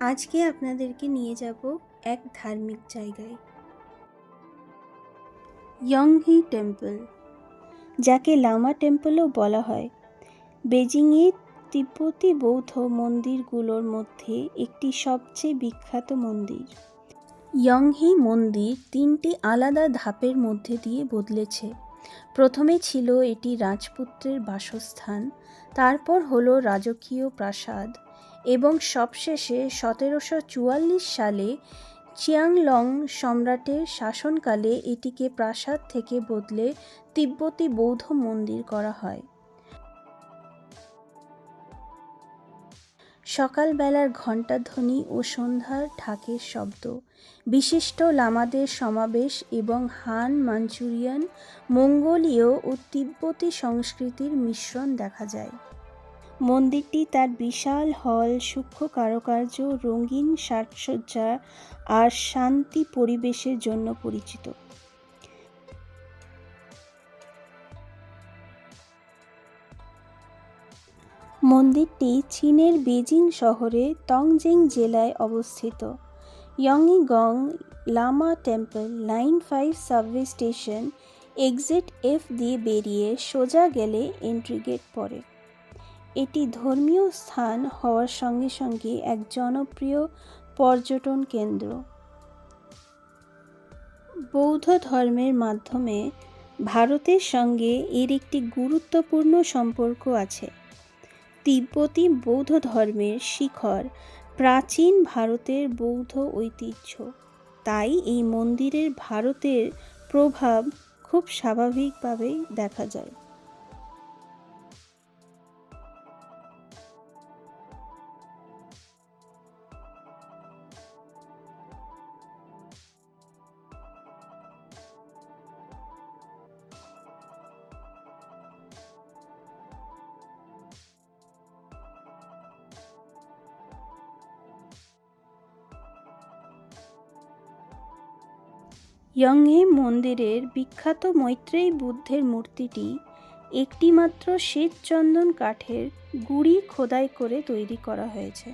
আজকে আপনাদেরকে নিয়ে যাব এক ধার্মিক জায়গায়, ইয়ংহি টেম্পল, যাকে লামা টেম্পলও বলা হয়। বেজিংয়ের তিব্বতী বৌদ্ধ মন্দিরগুলোর মধ্যে একটি সবচেয়ে বিখ্যাত মন্দির। ইয়ংহি মন্দির 3টি আলাদা ধাপের মধ্যে দিয়ে বদলেছে। প্রথমে ছিল এটি রাজপুত্রের বাসস্থান, তারপর হলো রাজকীয় প্রাসাদ এবং সবশেষে 1744 সালে চিয়াংলং সম্রাটের শাসনকালে এটিকে প্রাসাদ থেকে বদলে তিব্বতী বৌদ্ধ মন্দির করা হয়। সকালবেলার ঘণ্টাধ্বনি ও সন্ধ্যার ঢাকের শব্দ, বিশিষ্ট লামাদের সমাবেশ এবং হান, মাঞ্চুরিয়ান, মঙ্গোলীয় ও তিব্বতী সংস্কৃতির মিশ্রণ দেখা যায়। মন্দিরটি তার বিশাল হল, সূক্ষ্ম কারুকার্য, রঙিন সাজসজ্জা আর শান্তি পরিবেশের জন্য পরিচিত। মন্দিরটি চীনের বেজিং শহরে তংজেং জেলায় অবস্থিত। Yonghegong Lama Temple line 5 subway station exit F দিয়ে বেরিয়ে সোজা গেলে এন্ট্রি গেট পড়ে। এটি ধর্মীয় স্থান হওয়ার সঙ্গে সঙ্গে এক জনপ্রিয় পর্যটন কেন্দ্র। বৌদ্ধ ধর্মের মাধ্যমে ভারতের সঙ্গে এর একটি গুরুত্বপূর্ণ সম্পর্ক আছে। তিব্বতী বৌদ্ধ ধর্মের শিখর প্রাচীন ভারতের বৌদ্ধ ঐতিহ্য, তাই এই মন্দিরের ভারতের প্রভাব খুব স্বাভাবিকভাবেই দেখা যায়। ইয়ংহি মন্দিরের বিখ্যাত মৈত্রেয়ী বুদ্ধের মূর্তিটি একটিমাত্র শ্বেতচন্দন কাঠের গুঁড়ি খোদাই করে তৈরি করা হয়েছে।